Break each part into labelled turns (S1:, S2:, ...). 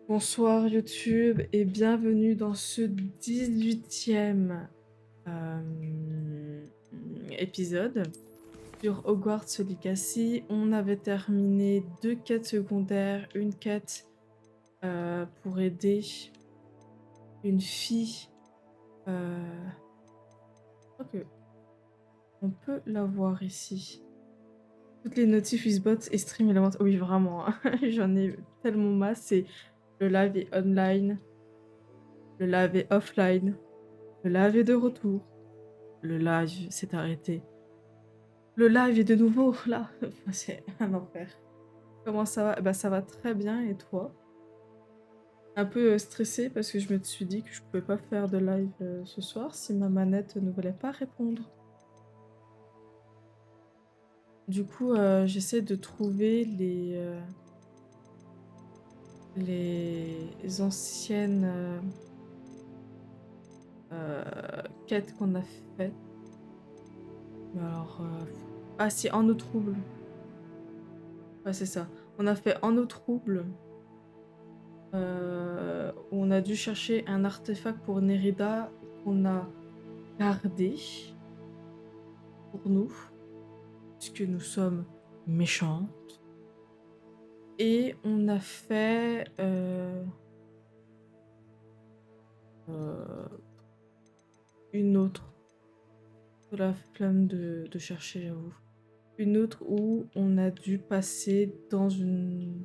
S1: Bonsoir YouTube et bienvenue dans ce 18e épisode sur Hogwarts Legacy. On avait terminé 2 quêtes secondaires, une quête pour aider une fille. Je crois que on peut la voir ici. Toutes les notifs Xbox et stream Element. Oui, vraiment, hein. J'en ai tellement masse. C'est le live est online, le live est offline. Le live est de retour. Le live s'est arrêté. Le live est de nouveau là. Enfin, c'est un enfer. Comment ça va? Bah ça va très bien et toi? Un peu stressée parce que je me suis dit que je pouvais pas faire de live ce soir si ma manette ne voulait pas répondre. Du coup, j'essaie de trouver les anciennes quêtes qu'on a faites. Mais alors, ah si, en eau trouble. Ouais, c'est ça. On a fait en eau trouble. On a dû chercher un artefact pour Nerida qu'on a gardé pour nous, puisque nous sommes méchants. Et on a fait euh, une autre, de la flamme de chercher, j'avoue. Une autre où on a dû passer dans une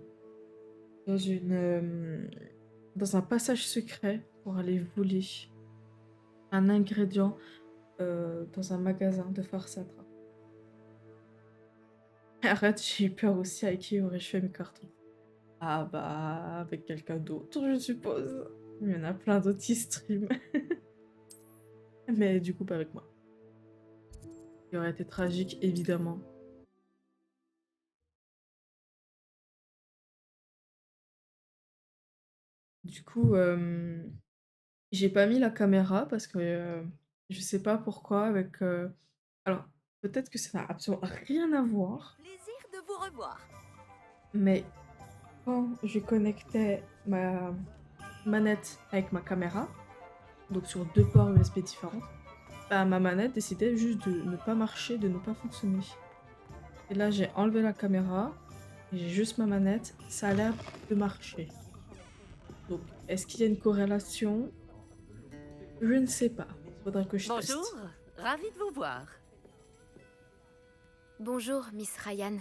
S1: dans un passage secret pour aller voler un ingrédient dans un magasin de Farsatra. Arrête, j'ai eu peur aussi avec qui aurais-je fait mes cartons. Ah bah, avec quelqu'un d'autre, je suppose. Il y en a plein d'autres qui stream. Mais du coup, pas avec moi. Il aurait été tragique, évidemment. Du coup, j'ai pas mis la caméra parce que je sais pas pourquoi avec... Alors, peut-être que ça n'a absolument rien à voir,
S2: Plaisir de vous revoir.
S1: mais quand je connectais ma manette avec ma caméra, donc sur deux ports USB différents, bah, ma manette décidait juste de ne pas marcher, de ne pas fonctionner. Et là, j'ai enlevé la caméra, et j'ai juste ma manette, ça a l'air de marcher. Donc, est-ce qu'il y a une corrélation? Je ne sais pas. Faudrait que je
S2: Bonjour,
S1: teste.
S2: ravi de vous voir.
S3: Bonjour, Miss Ryan.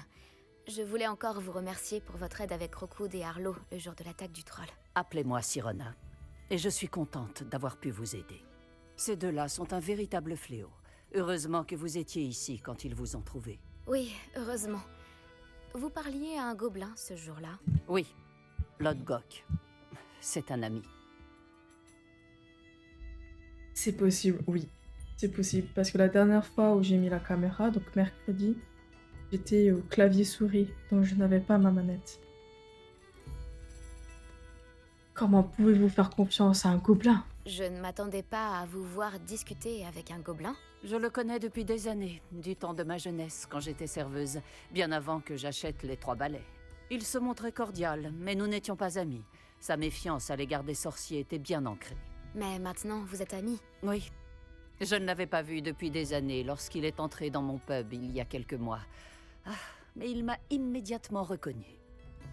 S3: Je voulais encore vous remercier pour votre aide avec Rockwood et Arlo le jour de l'attaque du troll.
S2: Appelez-moi Sirona, et je suis contente d'avoir pu vous aider. Ces deux-là sont un véritable fléau. Heureusement que vous étiez ici quand ils vous ont trouvé.
S3: Oui, heureusement. Vous parliez à un gobelin ce jour-là.
S2: Oui, Lodgok. C'est un ami.
S1: C'est possible, oui. C'est possible. Parce que la dernière fois où j'ai mis la caméra, donc mercredi, j'étais au clavier souris, donc je n'avais pas ma manette. Comment pouvez-vous faire confiance à un gobelin?
S3: Je ne m'attendais pas à vous voir discuter avec un gobelin.
S2: Je le connais depuis des années, du temps de ma jeunesse, quand j'étais serveuse, bien avant que j'achète les 3 balais. Il se montrait cordial, mais nous n'étions pas amis. Sa méfiance à l'égard des sorciers était bien ancrée.
S3: Mais maintenant, vous êtes amis.
S2: Oui. Je ne l'avais pas vu depuis des années lorsqu'il est entré dans mon pub il y a quelques mois. Ah, mais il m'a immédiatement reconnu.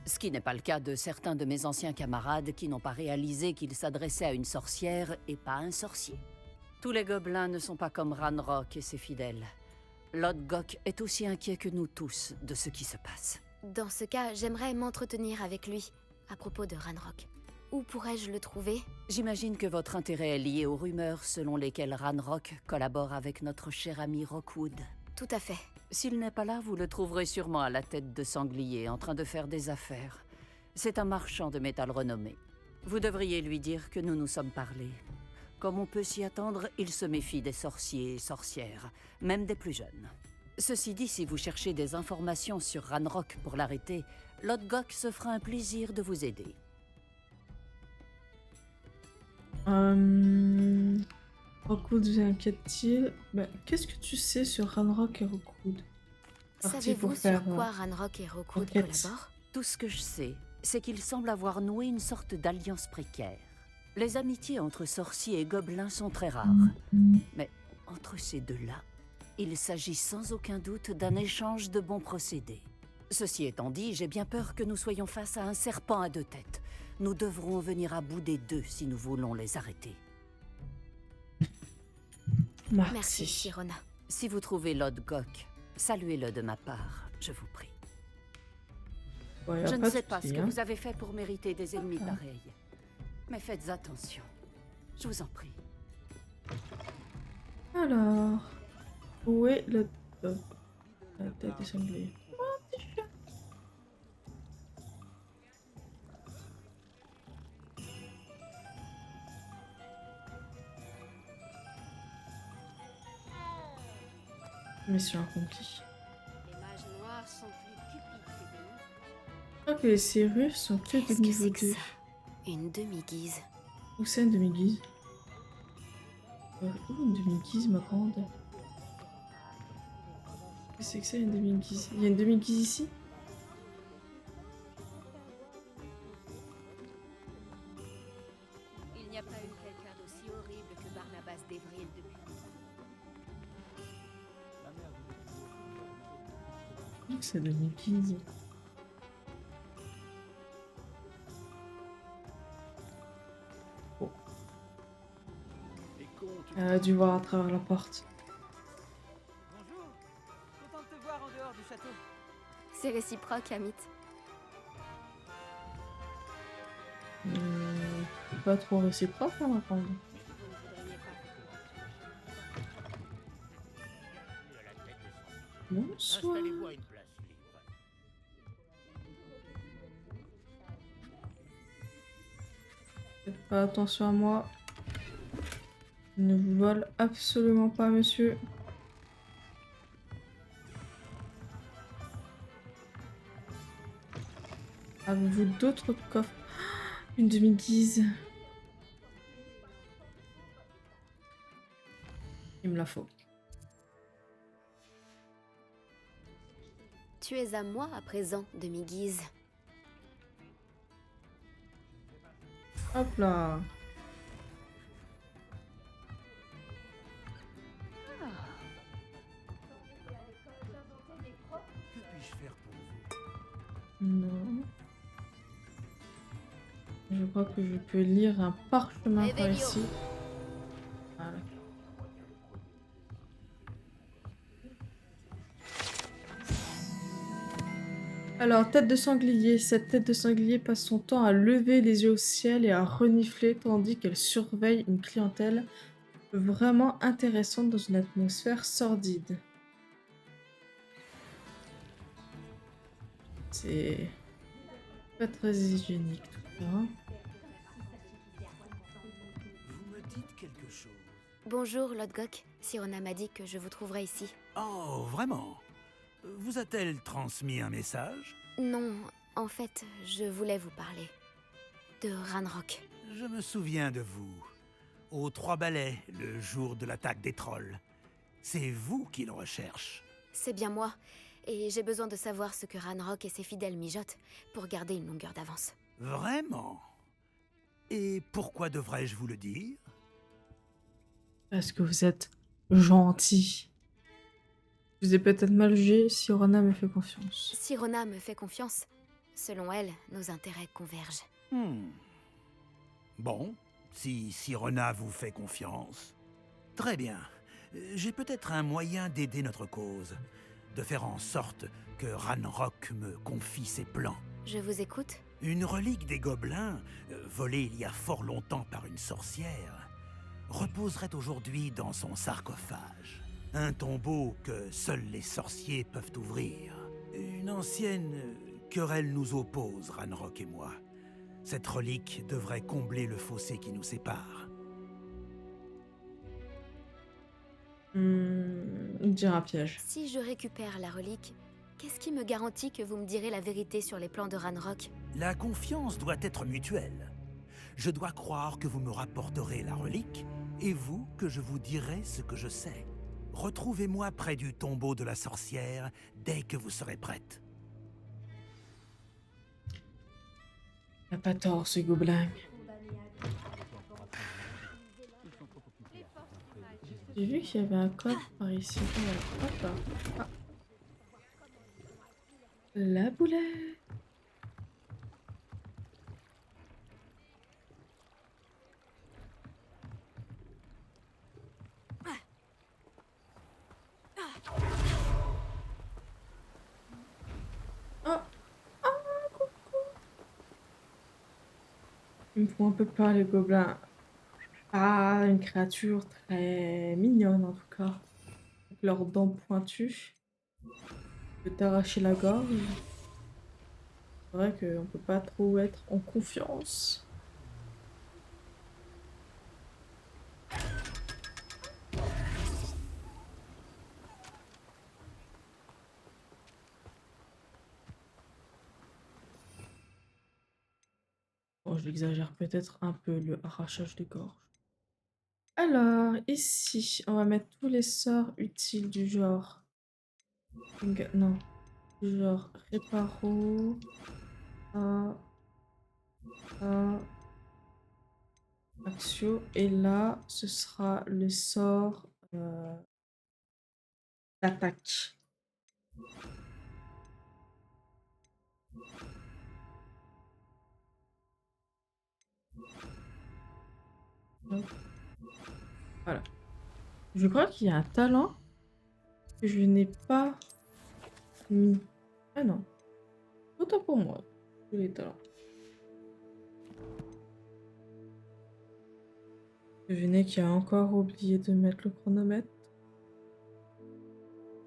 S2: Ce qui n'est pas le cas de certains de mes anciens camarades qui n'ont pas réalisé qu'il s'adressait à une sorcière et pas à un sorcier. Tous les gobelins ne sont pas comme Ranrock et ses fidèles. Lodgok est aussi inquiet que nous tous de ce qui se passe.
S3: Dans ce cas, j'aimerais m'entretenir avec lui à propos de Ranrock. Où pourrais-je le trouver?
S2: J'imagine que votre intérêt est lié aux rumeurs selon lesquelles Ranrock collabore avec notre cher ami Rockwood.
S3: Tout à fait.
S2: S'il n'est pas là, vous le trouverez sûrement à la tête de sanglier, en train de faire des affaires. C'est un marchand de métal renommé. Vous devriez lui dire que nous nous sommes parlé. Comme on peut s'y attendre, il se méfie des sorciers et sorcières, même des plus jeunes. Ceci dit, si vous cherchez des informations sur Ranrock pour l'arrêter, Lodgok se fera un plaisir de vous aider.
S1: Rockwood vous inquiète-t-il? Bah, qu'est-ce que tu sais sur Ranrock et Rockwood? Parti pour
S3: Savez-vous
S1: faire
S3: sur quoi Ranrock et Rockwood
S1: enquête.
S3: collaborent?
S2: Tout ce que je sais, c'est qu'il semble avoir noué une sorte d'alliance précaire. Les amitiés entre sorciers et gobelins sont très rares. Mais entre ces deux-là, il s'agit sans aucun doute d'un échange de bons procédés. Ceci étant dit, j'ai bien peur que nous soyons face à un serpent à deux têtes. Nous devrons venir à bout des deux si nous voulons les arrêter.
S3: Merci, Sirona.
S2: Si vous trouvez Lodgok, saluez-le de ma part, je vous prie.
S1: Ouais,
S2: Je ne
S1: pas
S2: sais
S1: de
S2: pas ce
S1: souci,
S2: que
S1: hein.
S2: vous avez fait pour mériter des ennemis pareils. Mais faites attention. Je vous en prie.
S1: Alors, où est le top? La tête des sangliers. Mission accomplie.
S4: Les mages noirs sont plus cupides que des loups.
S1: Je crois que les serrures sont que de
S3: Qu'est-ce que
S1: niveau
S3: c'est que
S1: 2.
S3: ça? Une demi-guise.
S1: Où c'est une demi-guise? Où une demi-guise, ma grande? Qu'est-ce que c'est une demi-guise? Il y a une demi-guise ici?
S4: Il n'y a pas eu quelqu'un d'aussi horrible que Barnabas d'Evril depuis.
S1: Où c'est demi-guise? Elle a dû voir à travers la porte.
S5: Bonjour, content de te voir en dehors du château.
S3: C'est réciproque, Amit.
S1: Pas trop réciproque, hein, ma grande.
S4: Vous ne voudriez pas.
S1: Bonsoir.
S6: Installez-vous à une place libre.
S1: Faites pas attention à moi. Je ne vous vole absolument pas, monsieur. Avez-vous d'autres coffres? Une demi-guise. Il me la faut.
S3: Tu es à moi à présent, demi-guise.
S1: Hop là.
S6: Que puis-je faire pour vous?
S1: Non. Je crois que je peux lire un parchemin par
S3: Revelio.
S1: ici. Voilà. Alors, tête de sanglier. Cette tête de sanglier passe son temps à lever les yeux au ciel et à renifler tandis qu'elle surveille une clientèle vraiment intéressante dans une atmosphère sordide. C'est pas très hygiénique tout ça. Hein.
S6: Vous me dites quelque chose?
S3: Bonjour, Lodgok. Sirona m'a dit que je vous trouverais ici.
S6: Oh, vraiment? Vous a-t-elle transmis un message?
S3: Non, en fait, je voulais vous parler. De Ranrock.
S6: Je me souviens de vous. Aux Trois Balais, le jour de l'attaque des trolls. C'est vous qu'il recherche.
S3: C'est bien moi. Et j'ai besoin de savoir ce que Ranrock et ses fidèles mijotent pour garder une longueur d'avance.
S6: Vraiment? Et pourquoi devrais-je vous le dire?
S1: Parce que vous êtes gentil. Je vous ai peut-être mal jugé, si Rona me fait confiance.
S3: Sirona me fait confiance. Selon elle, nos intérêts convergent.
S6: Bon, si Sirona vous fait confiance. Très bien. J'ai peut-être un moyen d'aider notre cause. De faire en sorte que Ranrock me confie ses plans.
S3: Je vous écoute.
S6: Une relique des gobelins, volée il y a fort longtemps par une sorcière, reposerait aujourd'hui dans son sarcophage. Un tombeau que seuls les sorciers peuvent ouvrir. Une ancienne querelle nous oppose, Ranrock et moi. Cette relique devrait combler le fossé qui nous sépare.
S1: Dire un piège.
S3: Si je récupère la relique, qu'est-ce qui me garantit que vous me direz la vérité sur les plans de Ranrock?
S6: La confiance doit être mutuelle. Je dois croire que vous me rapporterez la relique, et vous que je vous dirai ce que je sais. Retrouvez-moi près du tombeau de la sorcière dès que vous serez prête.
S1: pas tort, ce gobelin. J'ai vu qu'il y avait un code par ici. Voilà. Hop là. Ah. La boulette. Oh. Ils me font un peu peur, les gobelins. Ah, une créature très mignonne en tout cas. Avec leurs dents pointues. Peut t'arracher la gorge. C'est vrai qu'on peut pas trop être en confiance. Bon, j'exagère peut-être un peu le arrachage de gorge. Alors, ici, on va mettre tous les sorts utiles du genre. Non, du genre réparo. Ça, ça, Axio. Et là, ce sera le sort d'attaque. Hop. Voilà. Je crois qu'il y a un talent que je n'ai pas mis. Ah non. Autant pour moi. Tous les talents. Devinez qui a encore oublié de mettre le chronomètre.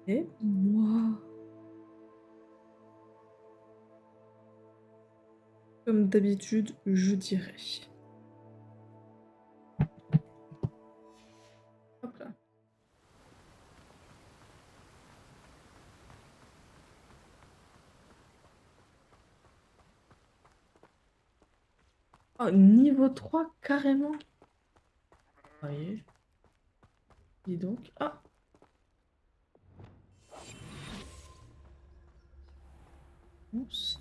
S1: Et moi. Comme d'habitude, je dirais. Hop là. Oh, niveau 3, carrément. Voyez. Dis donc. Ah. Oups.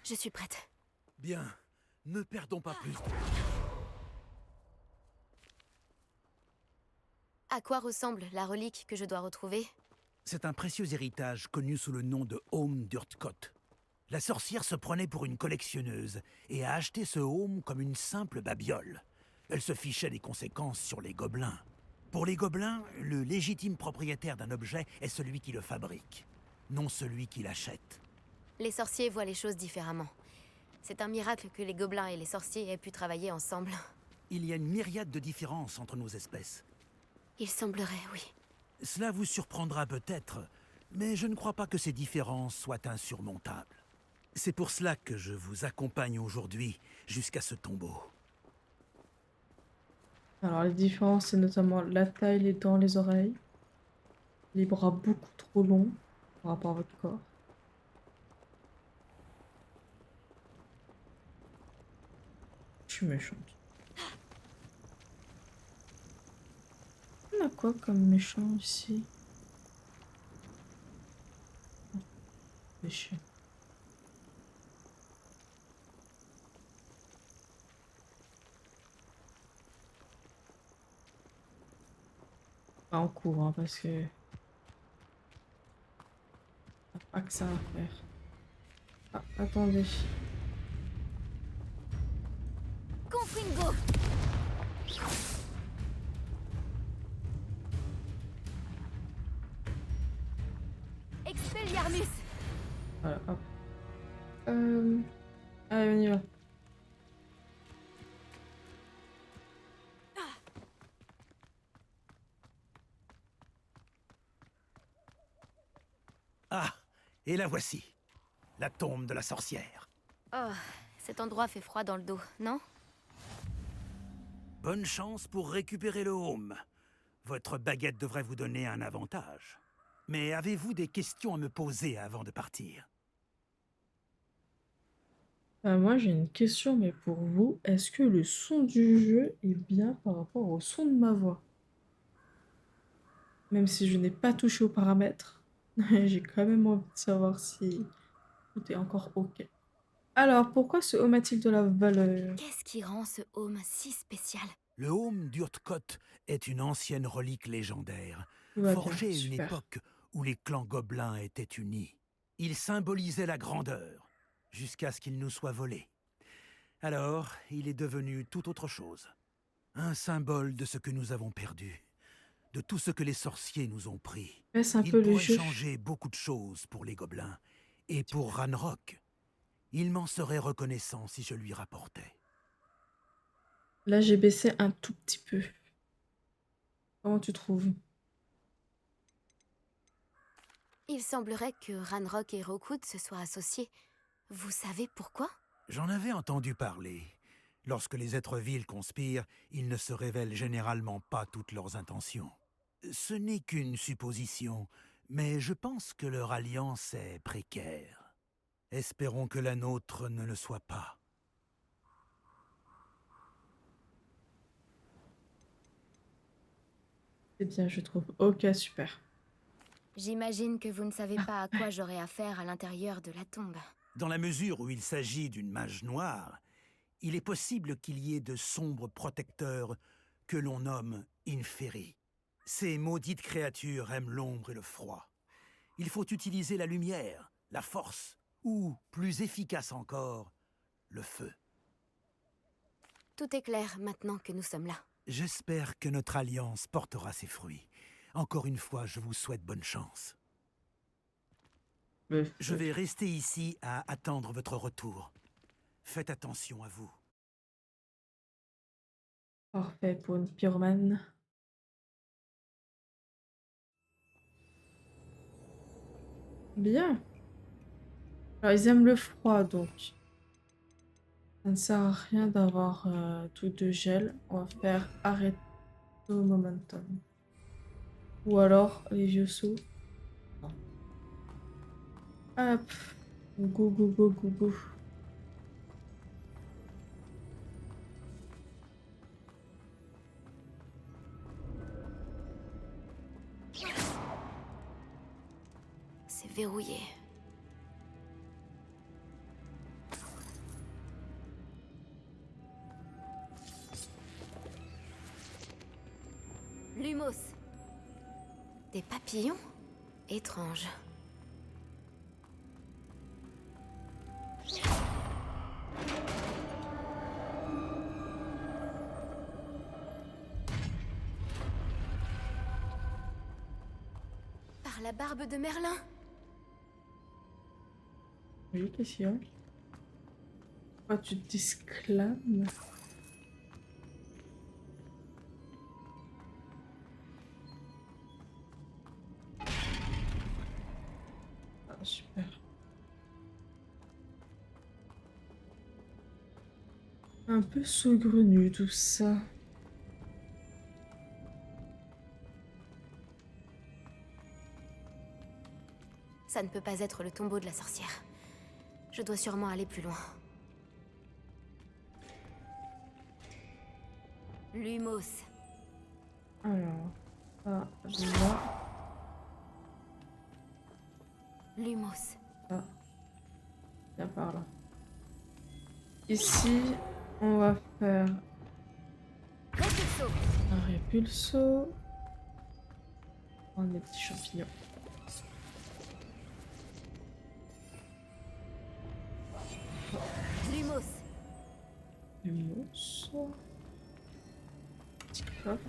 S3: Je suis prête.
S6: Bien, ne perdons pas plus.
S3: À quoi ressemble la relique que je dois retrouver?
S6: C'est un précieux héritage connu sous le nom de Home d'Urtkot. La sorcière se prenait pour une collectionneuse et a acheté ce home comme une simple babiole. Elle se fichait des conséquences sur les gobelins. Pour les gobelins, le légitime propriétaire d'un objet est celui qui le fabrique, non celui qui l'achète.
S3: Les sorciers voient les choses différemment. C'est un miracle que les gobelins et les sorciers aient pu travailler ensemble.
S6: Il y a une myriade de différences entre nos espèces.
S3: Il semblerait, oui.
S6: Cela vous surprendra peut-être, mais je ne crois pas que ces différences soient insurmontables. C'est pour cela que je vous accompagne aujourd'hui jusqu'à ce tombeau.
S1: Alors, les différences, c'est notamment la taille, les dents, les oreilles. Les bras beaucoup trop longs par rapport à votre corps. Je suis méchante. On a quoi comme méchant ici? Méchant. Pas en cours, hein, parce que... y a pas que ça à faire. Ah, attendez.
S3: Confringo! Expelliarmus!
S1: Voilà, hop. Allez, on y va.
S6: Ah, et la voici, la tombe de la sorcière.
S3: Oh, cet endroit fait froid dans le dos, non?
S6: Bonne chance pour récupérer le home. Votre baguette devrait vous donner un avantage. Mais avez-vous des questions à me poser avant de partir?
S1: Moi, j'ai une question, mais pour vous, est-ce que le son du jeu est bien par rapport au son de ma voix? Même si je n'ai pas touché aux paramètres, j'ai quand même envie de savoir si tout est encore OK. Alors, pourquoi ce home a-t-il de la valeur?
S3: Qu'est-ce qui rend ce home si spécial?
S6: Le Home d'Urtkot est une ancienne relique légendaire,
S1: Tout va bien,
S6: forgée à une
S1: super.
S6: époque où les clans gobelins étaient unis. Il symbolisait la grandeur, jusqu'à ce qu'il nous soit volé. Alors, il est devenu tout autre chose. Un symbole de ce que nous avons perdu, de tout ce que les sorciers nous ont pris.
S1: Baisse un
S6: Il
S1: peu le
S6: pourrait
S1: jeu.
S6: changer beaucoup de choses pour les gobelins. Et pour Ranrock, il m'en serait reconnaissant si je lui rapportais.
S1: Là, j'ai baissé un tout petit peu. Comment tu trouves?
S3: Il semblerait que Ranrock et Rookwood se soient associés. Vous savez pourquoi?
S6: J'en avais entendu parler. Lorsque les êtres vils conspirent, ils ne se révèlent généralement pas toutes leurs intentions. Ce n'est qu'une supposition, mais je pense que leur alliance est précaire. Espérons que la nôtre ne le soit pas.
S1: C'est bien, je trouve. OK, super.
S3: J'imagine que vous ne savez pas à quoi j'aurai affaire à l'intérieur de la tombe.
S6: Dans la mesure où il s'agit d'une mage noire, il est possible qu'il y ait de sombres protecteurs que l'on nomme Inferi. Ces maudites créatures aiment l'ombre et le froid. Il faut utiliser la lumière, la force, ou, plus efficace encore, le feu.
S3: Tout est clair maintenant que nous sommes là.
S6: J'espère que notre alliance portera ses fruits. Encore une fois, je vous souhaite bonne chance. Je vais rester ici à attendre votre retour. Faites attention à vous.
S1: Parfait pour une pyromane. Bien. Alors, ils aiment le froid, donc. Ça ne sert à rien d'avoir tout de gel. On va faire arrêter au momentum. Ou alors, les vieux sauts. Non. Hop. Go, go, go, go, go.
S3: C'est verrouillé. Lumos. Des papillons? Étrange. Par la barbe de Merlin.
S1: Oui, qu'est-ce qu'il y a? Pourquoi tu t'exclames? Ah, super. Un peu saugrenu tout ça.
S3: Ça ne peut pas être le tombeau de la sorcière. Je dois sûrement aller plus loin. Lumos.
S1: Alors, ça, là,
S3: Lumos.
S1: ça, viens par là. Ici, on va faire
S3: Répulso.
S1: un répulso. Prendre les petits champignons.
S3: Lumos.
S1: Lumos. Petit coffre.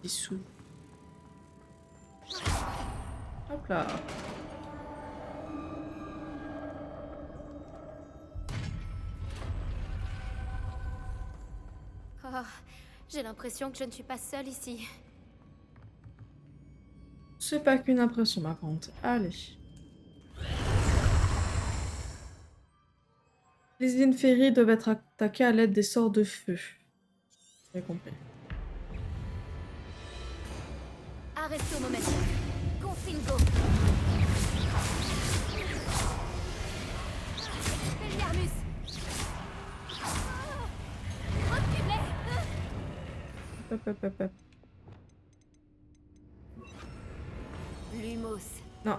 S1: Petit sous. Hop là.
S3: Oh, j'ai l'impression que je ne suis pas seule ici.
S1: C'est pas qu'une impression, ma grande. Allez. Les Inferi doivent être attaqués à l'aide des sorts de feu. J'ai compris.
S3: Arresto momentum. Confingo. Expelliarmus. Armus. Recule-les.
S1: Hop, hop, hop, hop.
S3: Lumos.
S1: Non.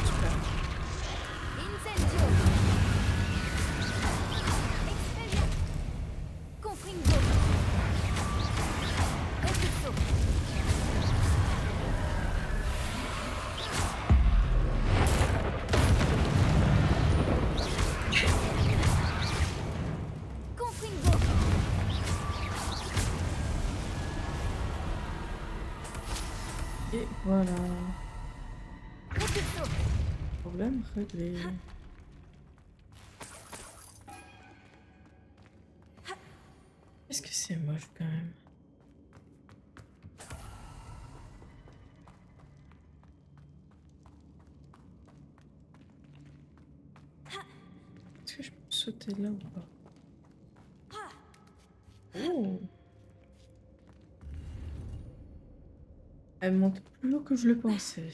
S1: Super.
S3: Incendio. Expelia. Confringo. Repulso. Confringo.
S1: Et voilà.
S3: Repulso.
S1: Problème réglé. Qu'est-ce que c'est moche quand même. Est-ce que je peux sauter là ou pas? Oh! Elle monte plus haut que je le pensais.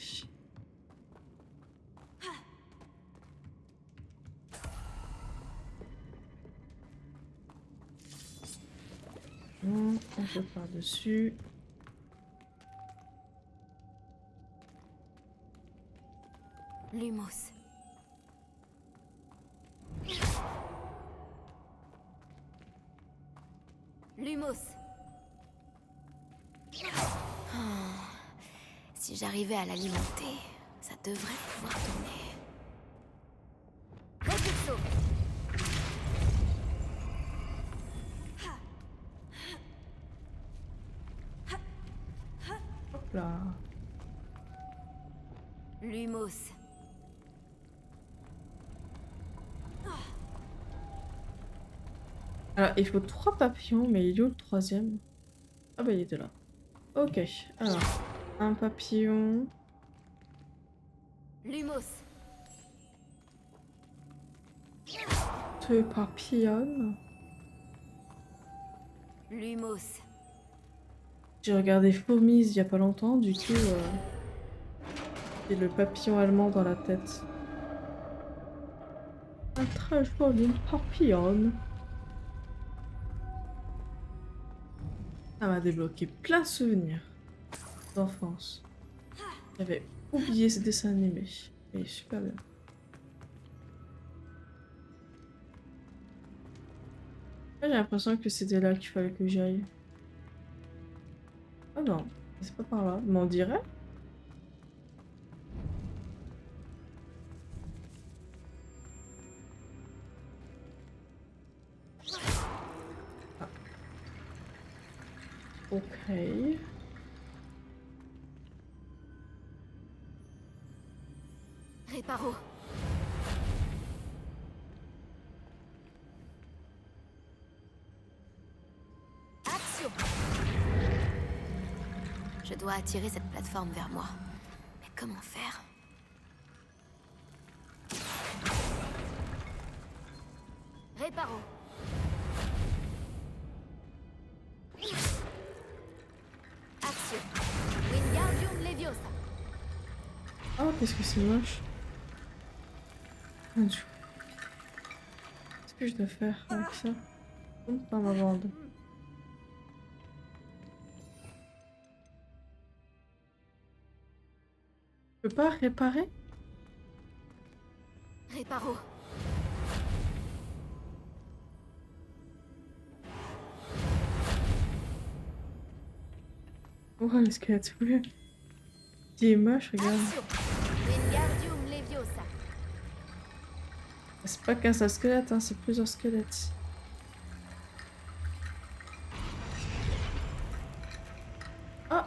S1: Non, on peut par-dessus.
S3: Lumos. Lumos. Si j'arrivais à l'alimenter, ça devrait pouvoir tourner. Repulso.
S1: Hop là.
S3: Lumos.
S1: Alors, il faut 3 papillons, mais il est où le troisième? Ah bah il était là. Ok, alors, un papillon.
S3: Lumos.
S1: 2 papillons.
S3: Lumos.
S1: J'ai regardé Fourmise il y a pas longtemps, du coup, j'ai le papillon allemand dans la tête. Un très joli papillon. Ça m'a débloqué plein de souvenirs d'enfance. J'avais oublié ce dessin animé. Il est super bien. J'ai l'impression que c'était là qu'il fallait que j'aille. Ah non, c'est pas par là. Mais on dirait. Ah. Ok.
S3: Réparo. Action. Je dois attirer cette plateforme vers moi. Mais comment faire? Réparo. Action. Wingardium Leviosa.
S1: Oh, qu'est-ce que c'est moche. Mon Dieu. Qu'est-ce que je dois faire avec ça? Tombe pas ma bande. Je peux pas réparer?
S3: Réparo.
S1: Oh, le squelette, oui. Il est moche, regarde.
S3: Action. Wingardium Leviosa.
S1: C'est pas qu'un seul squelette, hein, c'est plusieurs squelettes. Ah!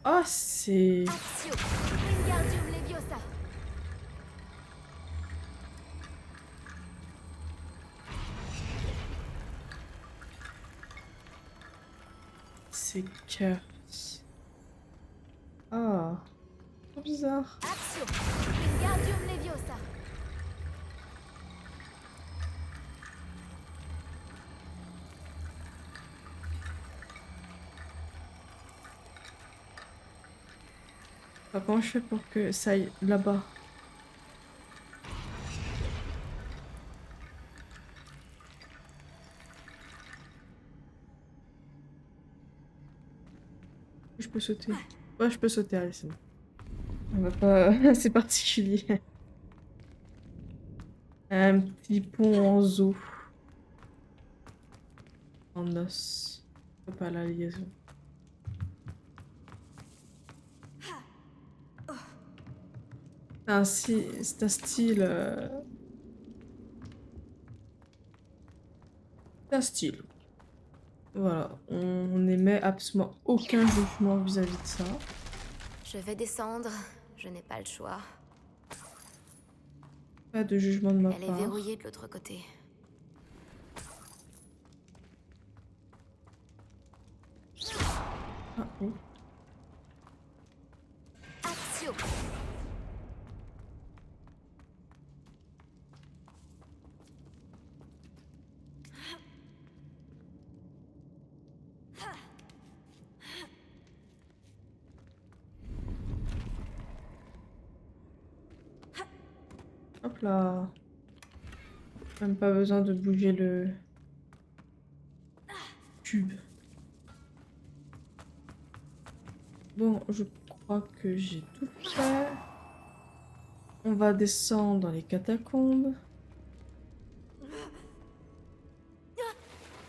S1: Ah, c'est...
S3: Action. Wingardium Leviosa.
S1: C'est Kurt. Ah, trop bizarre.
S3: Action. Wingardium Leviosa.
S1: Enfin, comment je fais pour que ça aille là-bas? Je peux sauter. Ouais, je peux sauter, allez, c'est bon. On va pas... c'est particulier. Un petit pont en zoo. En os. Pas la liaison. C'est un style... C'est un style. Voilà. On n'émet absolument aucun jugement vis-à-vis de ça.
S3: Je vais descendre, je n'ai pas le choix.
S1: Pas de jugement de ma
S3: Elle est
S1: part.
S3: verrouillée de l'autre côté.
S1: Ah, oui.
S3: Action!
S1: Hop là. Même pas besoin de bouger le tube. Bon, je crois que j'ai tout fait. On va descendre dans les catacombes.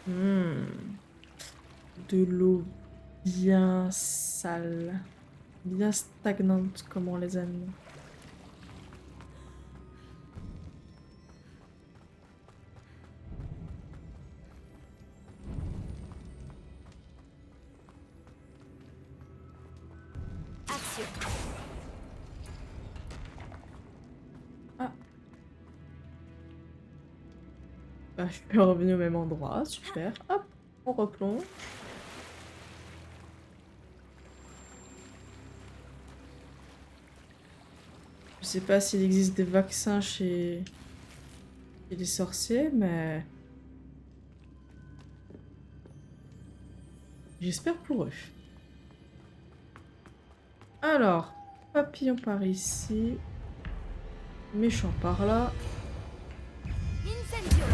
S1: De l'eau bien sale. Bien stagnante, comme on les aime.
S3: Action!
S1: Ah. Bah, je suis revenue au même endroit, super. Hop, on replonge. Je sais pas s'il existe des vaccins chez les sorciers, mais j'espère pour eux. Alors, papillon par ici. Méchant par là.
S3: Incendio!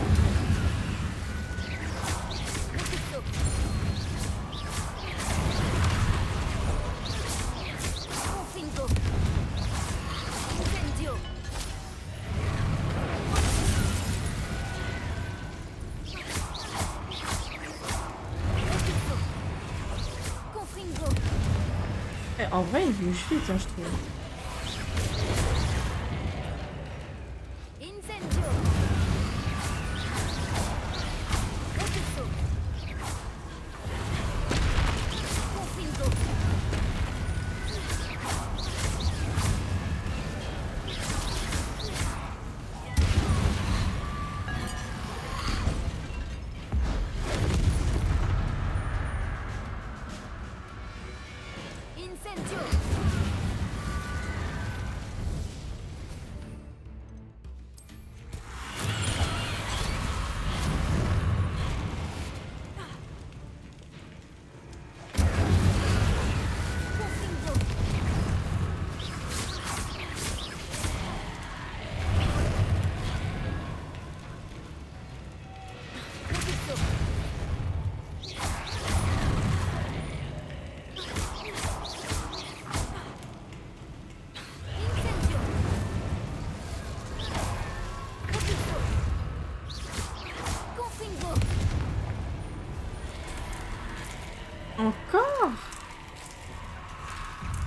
S3: Recupto! Confingo! Incendio! Recupto! Confingo!
S1: En vrai, il bouge vite, hein, je trouve.
S3: Incendio! Recupto! Confingo! Incendio! Confingo! Recupto! Incendio! Recupto! Confingo!
S1: Encore?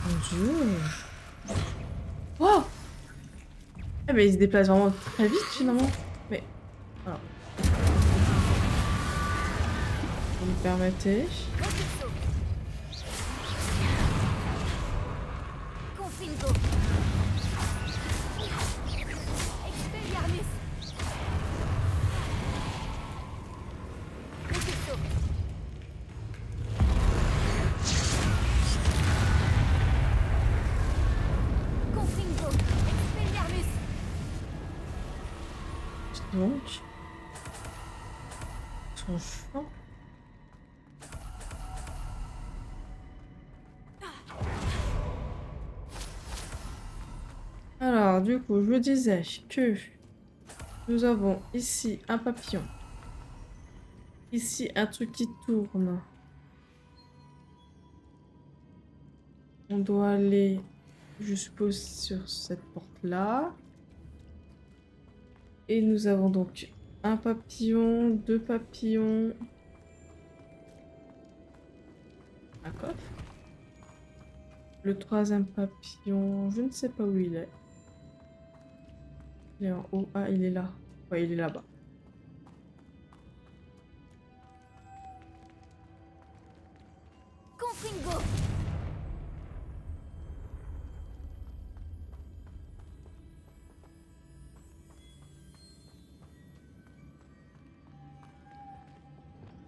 S1: Mon Dieu. Oh! Eh ben, il se déplace vraiment très vite finalement. Mais, alors. Vous me permettez?
S3: Recupto! Confingo! Expelliarmus! Recupto! Confingo! Expelliarmus!
S1: Donc. Son champ. Alors, du coup, je disais que nous avons ici un papillon. Ici, un truc qui tourne. On doit aller, je suppose, sur cette porte-là. Et nous avons donc un papillon, deux papillons. Un coffre. Le troisième papillon, je ne sais pas où il est. Il est en haut. Ah, il est là. Ouais, il est là-bas.
S3: Confringo.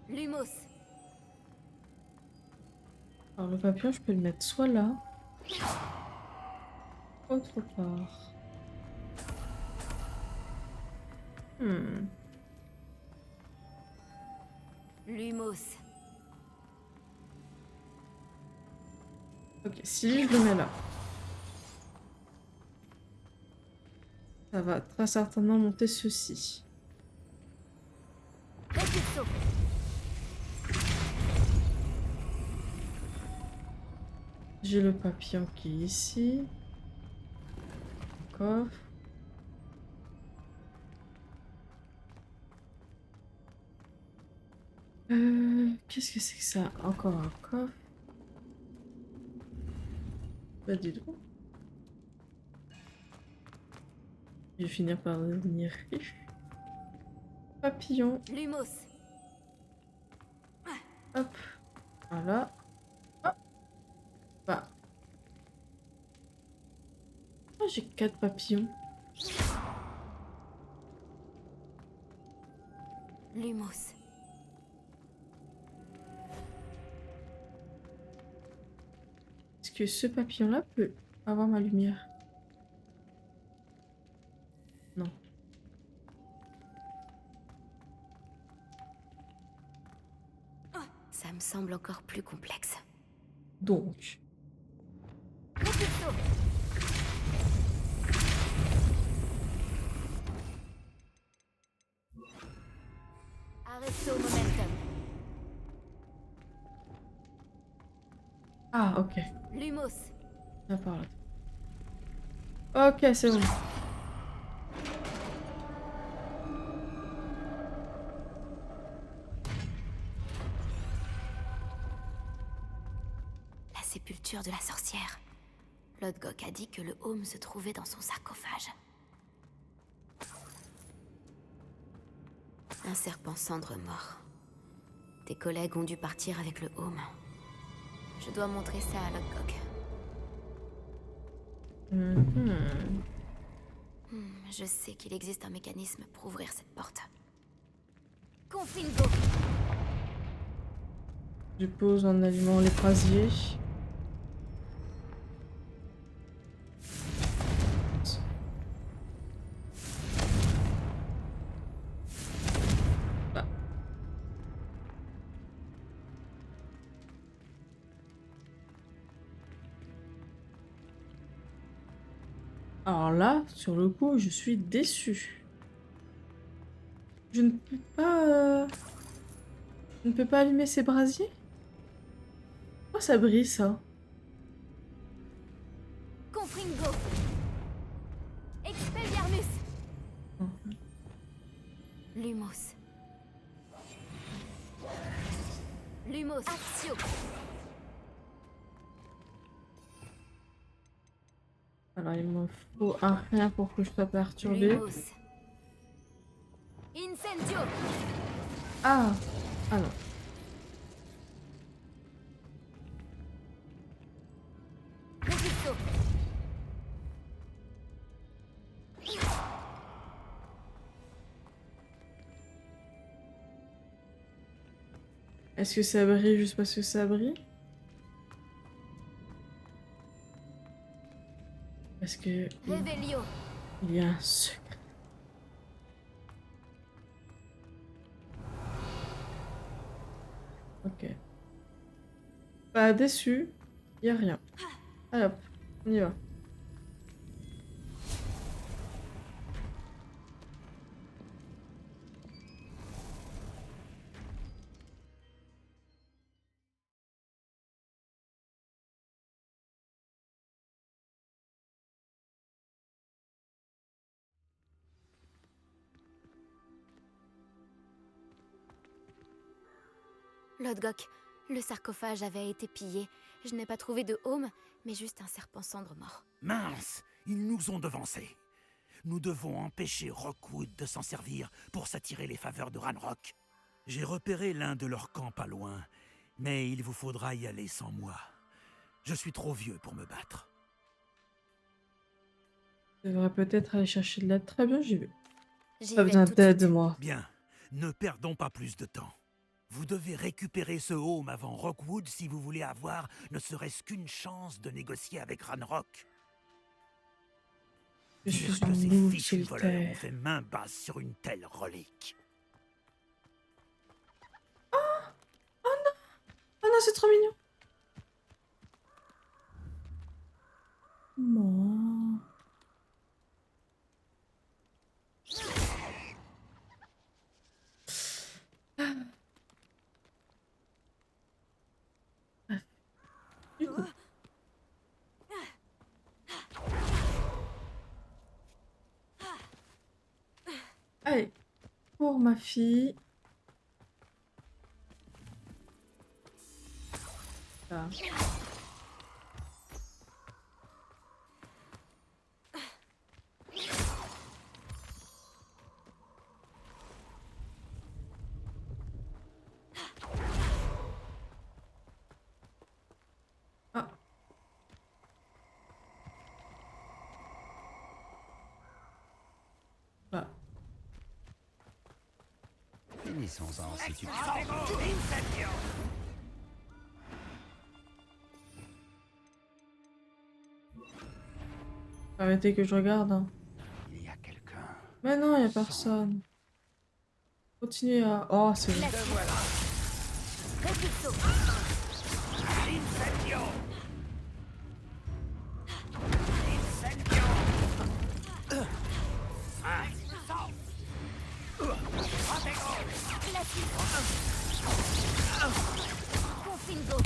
S3: Lumos.
S1: Alors, le papillon, je peux le mettre soit là, autre part.
S3: Lumos.
S1: Ok, si je le mets là, ça va très certainement monter ceci.
S3: Repulso.
S1: J'ai le papillon qui est ici. Coffre. Qu'est-ce que c'est que ça? Encore un coffre. Bah dis donc. Je vais finir par devenir riche. Papillon.
S3: Lumos.
S1: Hop. Voilà. Hop. Bah. Ah, j'ai 4 papillons.
S3: Lumos.
S1: Est-ce que ce papillon-là peut avoir ma lumière? Non.
S3: Ça me semble encore plus complexe.
S1: Donc.
S3: Repulso. Arresto momentum.
S1: Ah, ok.
S3: Lumos.
S1: Ça part là. Ok, c'est bon.
S3: La sépulture de la sorcière. Lodgok a dit que le home se trouvait dans son sarcophage. Un serpent cendre mort. Tes collègues ont dû partir avec le home. Je dois montrer ça à Lodgok. Je sais qu'il existe un mécanisme pour ouvrir cette porte. Confringo.
S1: Je pose en allumant les brasiers. Ah. Alors là, sur le coup, je suis déçue. Je ne peux pas... Je ne peux pas allumer ces brasiers? Pourquoi ça brille, ça?
S3: Confringo. Expelliarmus. Lumos. Lumos. Actio.
S1: Alors, il me faut un rien pour que je sois perturbée.
S3: Lumos. Incendio.
S1: Ah! Ah non.
S3: Repulso.
S1: Est-ce que ça brille juste parce que ça brille? Parce que
S3: Revelio.
S1: il y a un secret. Ok. Pas déçu, il y a rien. Allez hop, on y va.
S3: Lodgok, le sarcophage avait été pillé. Je n'ai pas trouvé de home, mais juste un serpent cendre mort.
S6: Mince, ils nous ont devancés. Nous devons empêcher Rockwood de s'en servir pour s'attirer les faveurs de Ranrock. J'ai repéré l'un de leurs camps pas loin, mais il vous faudra y aller sans moi. Je suis trop vieux pour me battre.
S1: Je devrais peut-être aller chercher de l'aide. Très bien, j'y vais.
S3: J'y
S1: Pas
S3: vais
S1: besoin
S3: tout de
S1: d'aide,
S3: suite.
S1: moi.
S6: Bien, ne perdons pas plus de temps. Vous devez récupérer ce home avant Rockwood si vous voulez avoir ne serait-ce qu'une chance de négocier avec Ranrock.
S1: Je
S6: Dire
S1: suis
S6: que ces
S1: une louve
S6: fichus voleurs ont
S1: solitaire.
S6: fait main basse sur une telle relique.
S1: Oh non, c'est trop mignon. Non. Du coup. Allez, pour ma fille. Là. Ah. Bah.
S7: Finissons-en si tu peux.
S1: Arrêtez que je regarde. Hein.
S7: Il y a quelqu'un.
S1: Mais non, il a personne. Continuez à... Oh, c'est bon.
S3: Repulso. Confingo.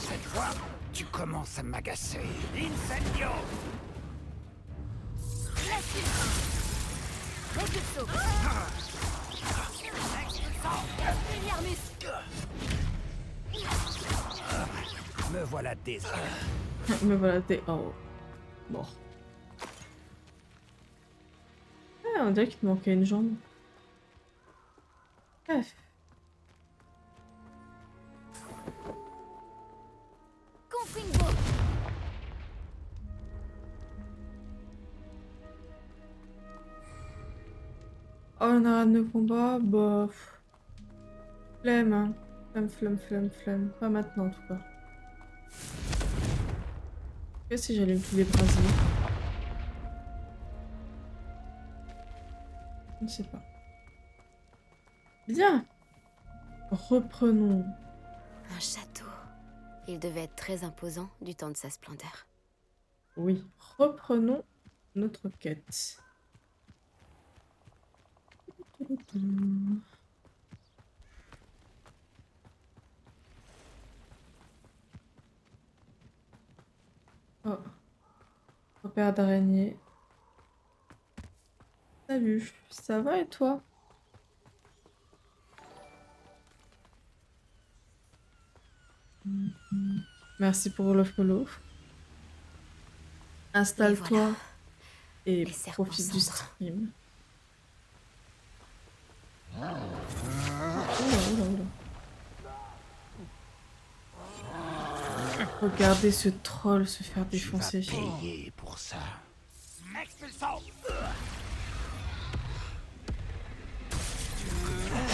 S7: Cette fois, tu commences à m'agacer.
S3: Repulso. Expelliarmus.
S7: Me voilà désolé.
S1: Me voilà, t'es en haut. Mort. Ah, on dirait qu'il te manquait une jambe. Bref.
S3: Confingo.
S1: Oh, on arrête de combat. Bof. Flemme, hein. Flemme. Pas maintenant, en tout cas. Qu'est-ce que si j'allume tous les brasiers? Je ne sais pas. Bien. Reprenons.
S3: Un château. Il devait être très imposant du temps de sa splendeur.
S1: Oui, reprenons notre quête. Oh. Repère d'araignée. Salut, ça va et toi? Merci pour le follow. Installe-toi
S3: voilà.
S1: et
S3: Les serpents
S1: profite du
S3: cendres.
S1: stream. Oula, oula, oula. Regardez ce troll se faire
S7: Tu vas
S1: défoncer.
S7: payer pour ça.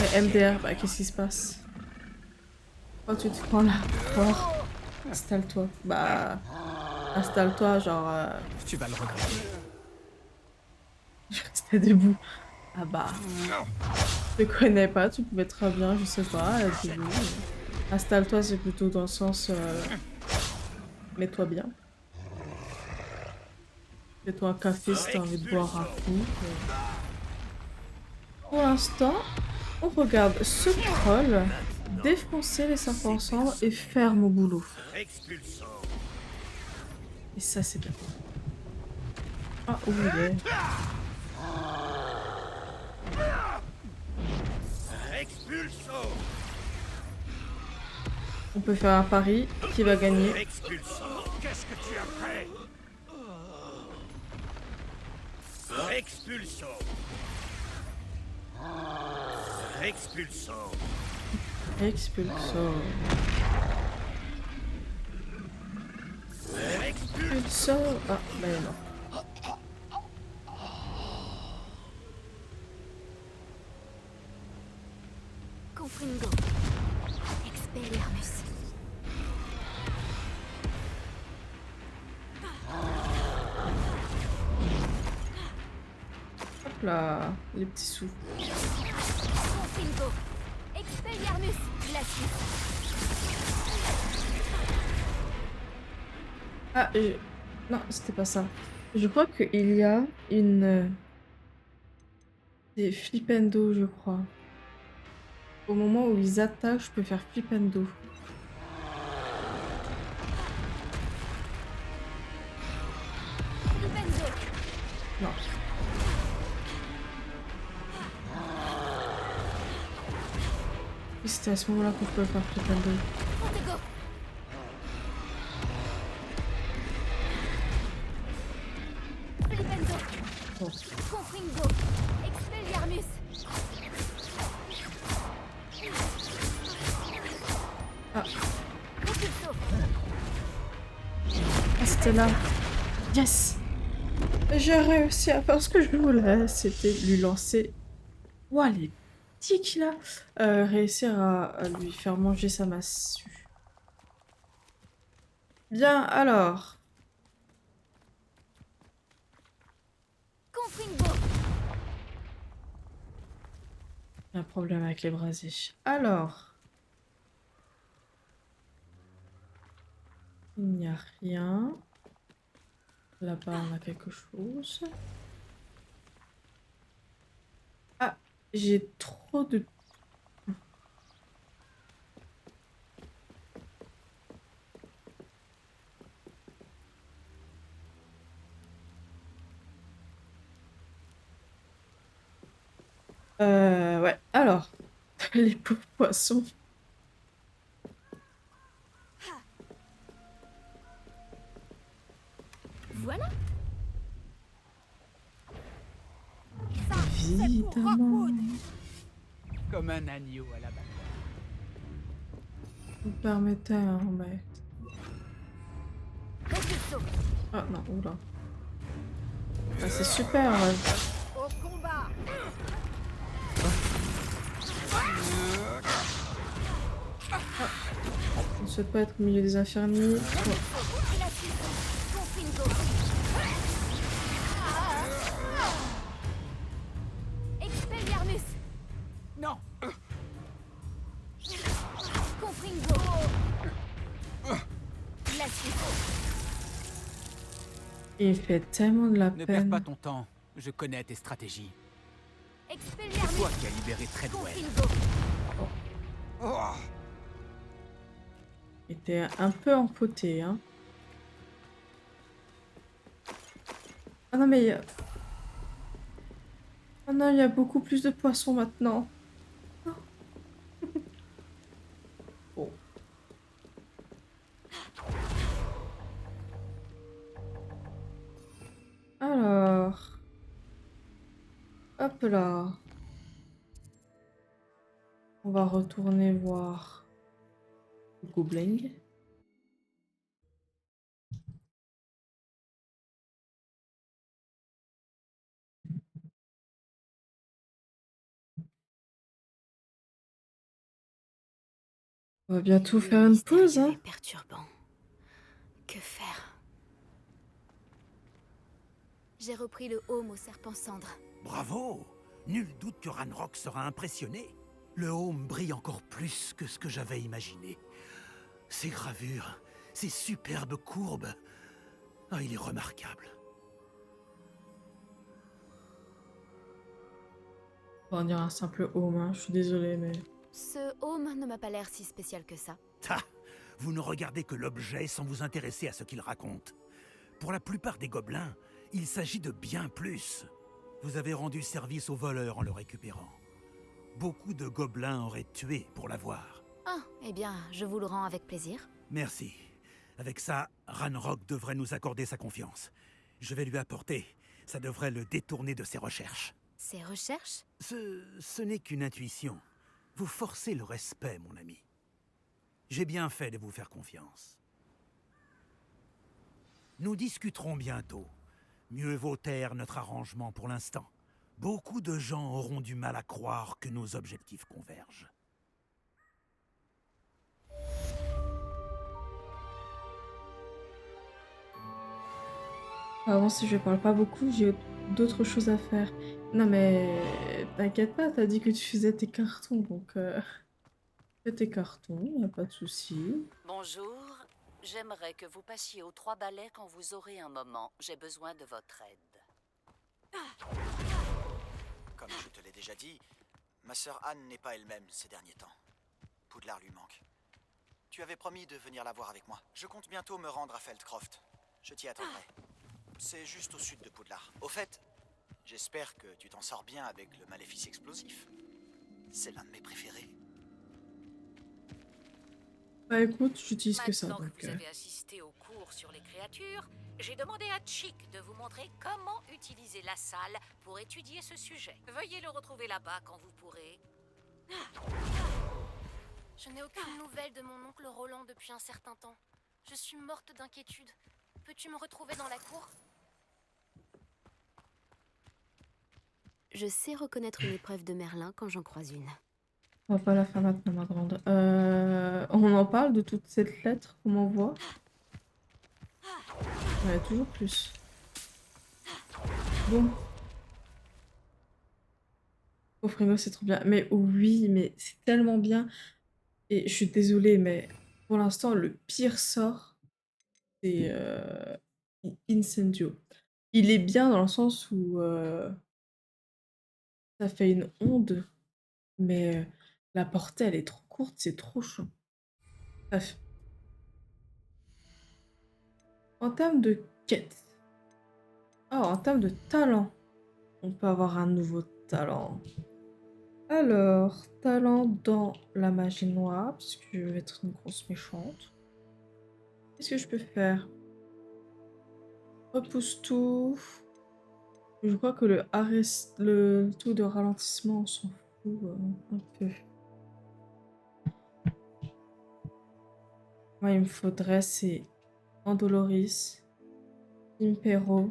S1: Mais MDR, bah qu'est-ce qui se passe? Oh, tu te prends là. Fort. Installe-toi. Bah. Installe-toi, genre.
S7: Tu vas le regretter.
S1: Je restais debout. Ah bah. Je te connais pas, tu pouvais très bien, je sais pas, être debout. Installe-toi, c'est plutôt dans le sens. Mets-toi bien. Fais-toi un café si t'as envie de boire un coup. Pour l'instant, on regarde ce troll défoncer les serpents ensemble et faire mon boulot. Et ça, c'est bien. Ah, où il est? On peut faire un pari. Qui va gagner?
S6: Expulsons. Qu'est-ce que tu as fait? Expulsons. Expulsons.
S1: Expulsor. Expulsor. Ah, bah non.
S3: Confringo. Expelliarmus.
S1: Hop là, les petits sous.
S3: Confringo. Expelliarmus. Glacius.
S1: Ah, non, c'était pas ça. Je crois qu'il y a une... des flipendo, je crois. Au moment où ils attaquent, je peux faire flipendo.
S3: Flipenzo.
S1: Non. Oui, c'était à ce moment-là qu'on pouvait faire flipendo.
S3: Fontego. Flipenzo.
S1: Bon.
S3: Confringo. Expelliarmus.
S1: Ah,
S3: Propulso.
S1: ah, c'était là. Yes! J'ai réussi à faire ce que je voulais. C'était lui lancer... Ouah, les tics là! Réussir à lui faire manger sa massue. Bien, alors...
S3: Confringo.
S1: Il y a un problème avec les brasiers. Alors... Il n'y a rien. Là-bas, on a quelque chose. Ah, j'ai trop de... ouais. Alors, les pauvres poissons.
S3: Voilà.
S1: Évidemment.
S5: Comme un agneau à la bataille.
S1: Vous permettez, hein, mais...
S3: Propulso.
S1: Ah non, oula. Ah, c'est super. Ouais.
S4: Au combat.
S1: On ne souhaite pas être au milieu des infirmiers. Ouais.
S3: Glacius. Confringo. Expelliarmus.
S5: Non.
S3: Confringo. Glacius.
S1: Il fait tellement de la
S5: Ne perds
S1: peine.
S5: pas ton temps. Je connais tes stratégies. C'est
S3: Expelliarmus.
S5: toi qui as libéré Treadwell.
S3: Confringo.
S5: Oh.
S1: Il était un peu empoté, hein. Ah non, mais... Ah non, il y a beaucoup plus de poissons maintenant. Non. Bon. Alors... Hop là. On va retourner voir le gobelin. On va bientôt faire une pause, hein.
S3: Perturbant. Que faire? J'ai repris le home au serpent cendre.
S6: Bravo! Nul doute que Ranrock sera impressionné. Le home brille encore plus que ce que j'avais imaginé. Ces gravures, ces superbes courbes. Ah, il est remarquable.
S1: On va dire un simple home, hein. Je suis désolée, mais...
S3: Ce home ne m'a pas l'air si spécial que ça.
S6: Ta! Vous ne regardez que l'objet sans vous intéresser à ce qu'il raconte. Pour la plupart des gobelins, il s'agit de bien plus. Vous avez rendu service aux voleurs en le récupérant. Beaucoup de gobelins auraient tué pour l'avoir.
S3: Ah, eh bien, je vous le rends avec plaisir.
S6: Merci. Avec ça, Ranrock devrait nous accorder sa confiance. Je vais lui apporter. Ça devrait le détourner de ses recherches.
S3: Ces recherches?
S6: Ce n'est qu'une intuition. Vous forcez le respect, mon ami. J'ai bien fait de vous faire confiance. Nous discuterons bientôt. Mieux vaut taire notre arrangement pour l'instant. Beaucoup de gens auront du mal à croire que nos objectifs convergent.
S1: Avant, si je parle pas beaucoup, j'ai d'autres choses à faire. Non, mais t'inquiète pas, t'as dit que tu faisais tes cartons, donc fais tes cartons, y a pas de souci.
S2: Bonjour. J'aimerais que vous passiez aux 3 balais quand vous aurez un moment. J'ai besoin de votre aide.
S8: Comme je te l'ai déjà dit, ma sœur Anne n'est pas elle-même ces derniers temps. Poudlard lui manque. Tu avais promis de venir la voir avec moi. Je compte bientôt me rendre à Feldcroft. Je t'y attendrai. C'est juste au sud de Poudlard. Au fait, j'espère que tu t'en sors bien avec le maléfice explosif. C'est l'un de mes préférés.
S1: Bah écoute, j'utilise que ça,
S2: Maintenant
S1: donc...
S2: que vous avez assisté au cours sur les créatures, j'ai demandé à Chick de vous montrer comment utiliser la salle pour étudier ce sujet. Veuillez le retrouver là-bas quand vous pourrez.
S3: Je n'ai aucune nouvelle de mon oncle Roland depuis un certain temps. Je suis morte d'inquiétude. Peux-tu me retrouver dans la cour? Je sais reconnaître une épreuve de Merlin quand j'en croise une.
S1: On va pas la faire maintenant, ma grande. On en parle de toute cette lettre qu'on m'envoie? Ouais, toujours plus. Bon. Oh, Frimo, c'est trop bien. Mais oui, mais c'est tellement bien. Et je suis désolée, mais pour l'instant, le pire sort, c'est Incendio. Il est bien dans le sens où ça fait une onde, mais la portée, elle est trop courte, c'est trop chaud. Bref. En termes de quête. Oh, en termes de talent. On peut avoir un nouveau talent. Alors, talent dans la magie noire, parce que je vais être une grosse méchante. Qu'est-ce que je peux faire? Repousse tout. Je crois que le taux de ralentissement, on s'en fout un peu. Moi, il me faudrait, c'est Andoloris, Impero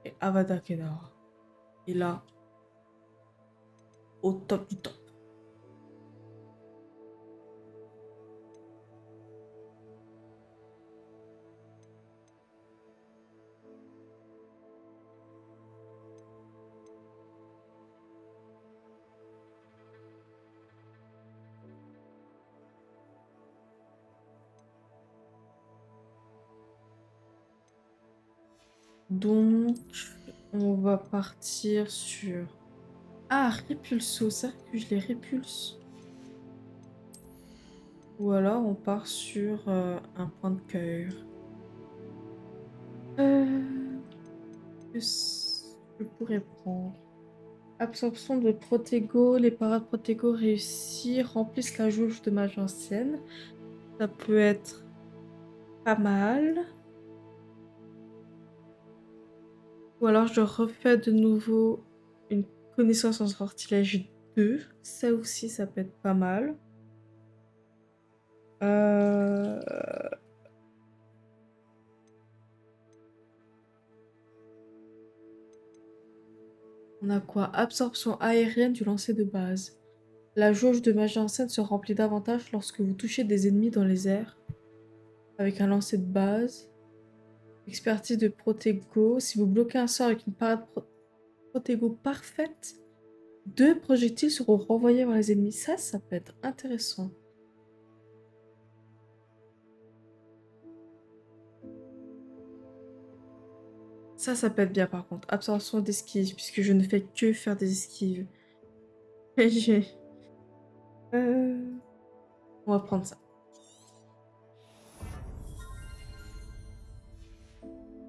S1: et Avada Kedavra. Et là, au top du top. Donc, on va partir sur... Ah, Répulso, c'est vrai que je les répulse. Ou alors, on part sur un point de cœur. Que je pourrais prendre? Absorption de Protego. Les parades Protego réussies remplissent la jauge de mage ancienne. Ça peut être pas mal. Ou alors je refais de nouveau une connaissance en sortilège 2. Ça aussi, ça peut être pas mal. On a quoi? Absorption aérienne du lancer de base. La jauge de magie ancienne se remplit davantage lorsque vous touchez des ennemis dans les airs. Avec un lancer de base. Expertise de Protego. Si vous bloquez un sort avec une parade Protego parfaite, 2 projectiles seront renvoyés vers les ennemis. Ça peut être intéressant. Ça peut être bien par contre. Absorption d'esquive, puisque je ne fais que faire des esquives. J'ai... On va prendre ça.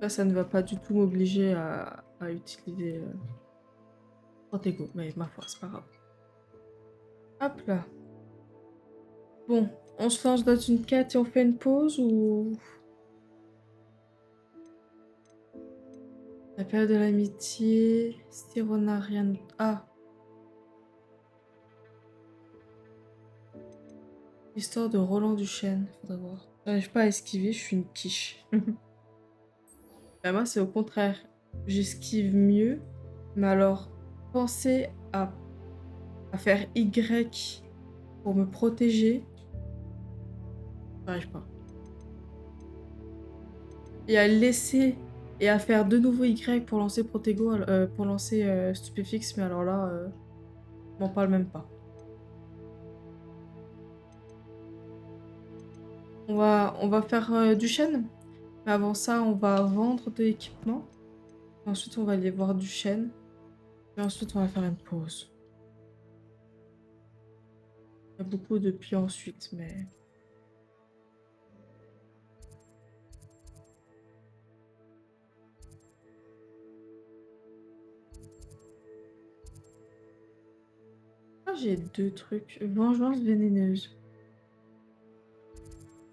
S1: Là, ça ne va pas du tout m'obliger à utiliser Protego, mais ma foi, c'est pas grave. Hop là. Bon, on se lance dans une quête et on fait une pause ou... La période de l'amitié, Sirona, rien... Ah, histoire de Roland Duchesne, faudrait voir. J'arrive pas à esquiver, je suis une quiche. Bah, moi, c'est au contraire. J'esquive mieux, mais alors, penser à faire Y pour me protéger, j'arrive pas. Et à laisser et à faire de nouveau Y pour lancer Protego, pour lancer Stupéfix, mais alors là, on m'en parle même pas. On va faire du chêne, mais avant ça, on va vendre de l'équipement. Ensuite, on va aller voir du chêne. Et ensuite, on va faire une pause. Il y a beaucoup de puis ensuite, mais... Ah, j'ai deux trucs. Vengeance vénéneuse.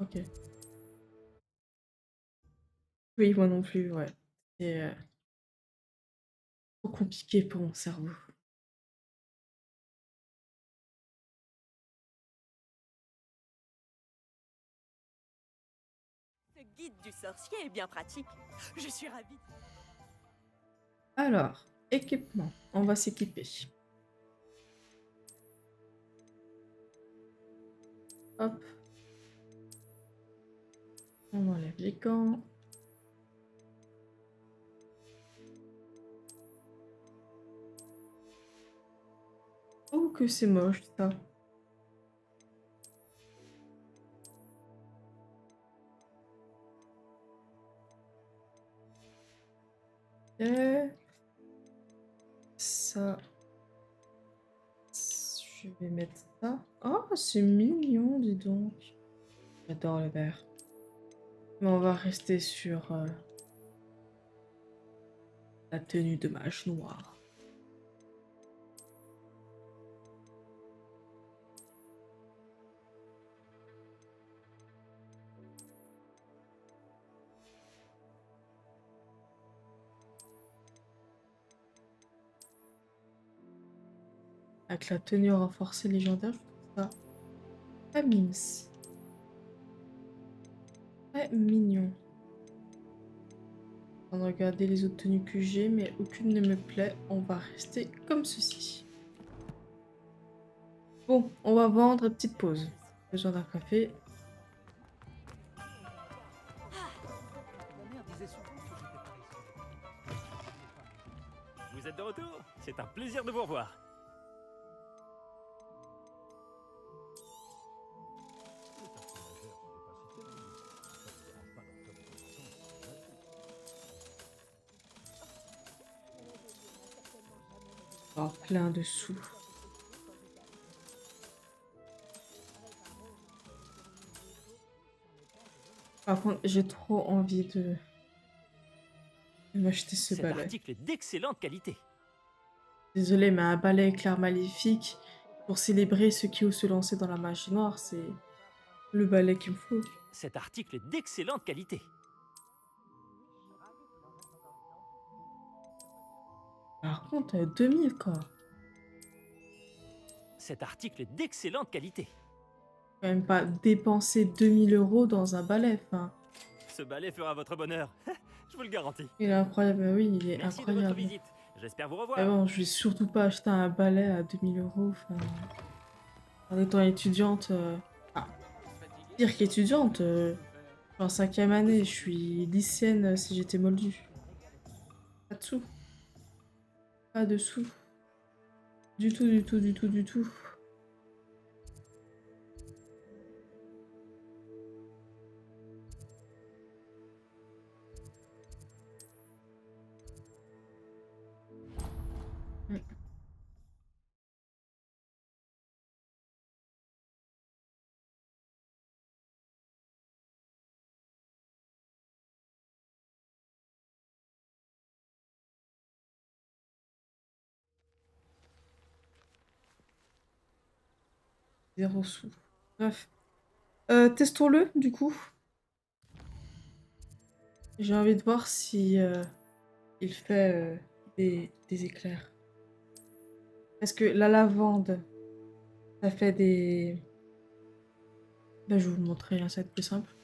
S1: Ok. Oui, moi non plus, ouais. C'est trop compliqué pour mon cerveau.
S9: Ce guide du sorcier est bien pratique. Je suis ravie.
S1: Alors, équipement. On va s'équiper. Hop. On enlève les gants. Oh, que c'est moche, ça. Et ça. Je vais mettre ça. Oh, c'est mignon, dis donc. J'adore le vert. Mais on va rester sur la tenue de mage noir. Avec la tenue renforcée légendaire, je trouve ça très mince. Très mignon. On va regarder les autres tenues que j'ai, mais aucune ne me plaît. On va rester comme ceci. Bon, on va vendre. Petite pause. Besoin d'un café.
S10: Vous êtes de retour? C'est un plaisir de vous revoir.
S1: Oh, plein de sous. Par contre, j'ai trop envie de m'acheter ce
S10: Cet
S1: balai.
S10: article est d'excellente qualité.
S1: Désolée, mais un balai éclair maléfique pour célébrer ceux qui osent se lancer dans la magie noire, c'est le balai qu'il me faut.
S10: Cet article est d'excellente qualité.
S1: Par contre, 2000 quoi.
S10: Cet article est d'excellente qualité.
S1: Quand même pas dépenser 2000 € dans un balai, enfin.
S10: Ce balai fera votre bonheur. Je vous le garantis.
S1: Il est incroyable, oui, il est
S10: Merci de votre
S1: incroyable.
S10: visite. J'espère vous revoir.
S1: Mais bon, je vais surtout pas acheter un balai à 2000 €. Enfin, en étant étudiante, ah, pire qu'étudiante, je suis en 5e année, je suis lycéenne si j'étais moldue. Pas de sous. Pas de sous. Du tout, du tout, du tout, du tout. Mm. 0 sous. Bref. Testons-le, du coup. J'ai envie de voir si il fait des éclairs. Parce que la lavande, ça fait des... Ben, je vais vous montrer, hein, ça va être plus simple.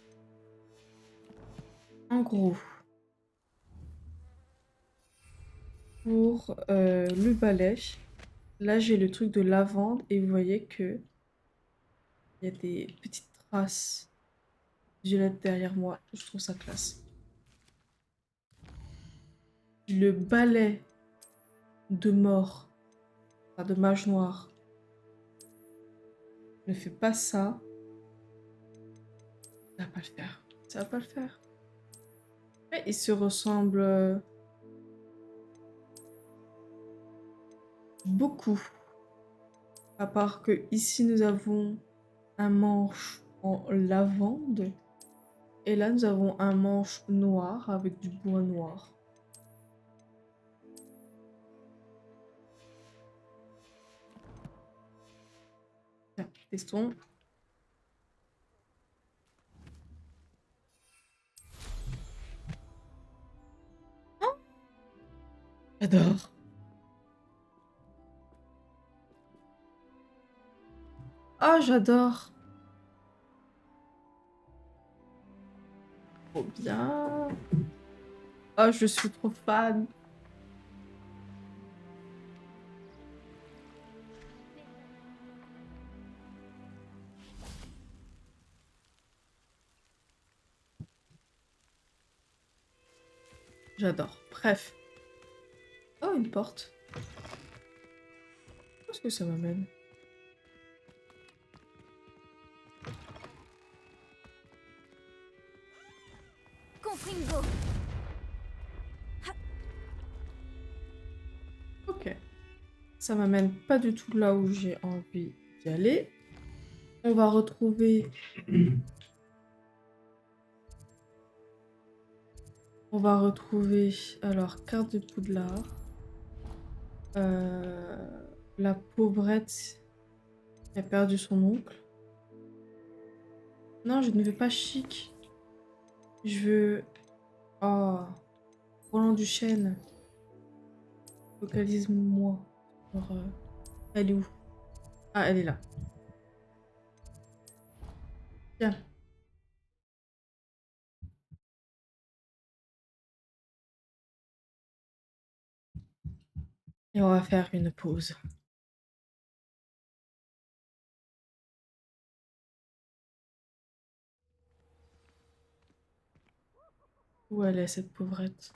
S1: En gros, pour le balai, là j'ai le truc de lavande et vous voyez que il y a des petites traces violettes derrière moi. Je trouve ça classe. Le balai de mort, enfin de mage noir, ne fait pas ça. Ça va pas le faire. Ça va pas le faire. Mais ils se ressemblent beaucoup. À part que ici nous avons un manche en lavande. Et là nous avons un manche noir avec du bois noir. Tiens, testons. Oh, j'adore. Ah, j'adore. Trop bien. Oh, je suis trop fan. J'adore. Bref. Oh, une porte. Où est-ce que ça m'amène?
S3: Confringo.
S1: Ok. Ça m'amène pas du tout là où j'ai envie d'y aller. On va retrouver... On va retrouver... Alors, carte de Poudlard. La pauvrette qui a perdu son oncle. Non, je ne veux pas chic. Je veux... Oh... Roland Duchesne. Focalise-moi. Sur, elle est où? Ah, elle est là. Tiens. Et on va faire une pause. Où elle est, cette pauvrette?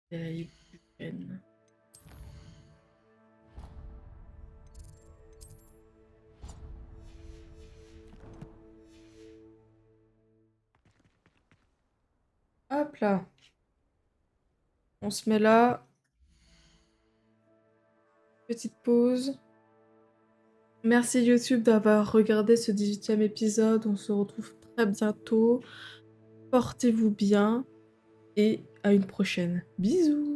S1: Elle a eu du peine. Hop là. On se met là. Petite pause. Merci YouTube d'avoir regardé ce 18e épisode. On se retrouve très bientôt. Portez-vous bien et à une prochaine. Bisous.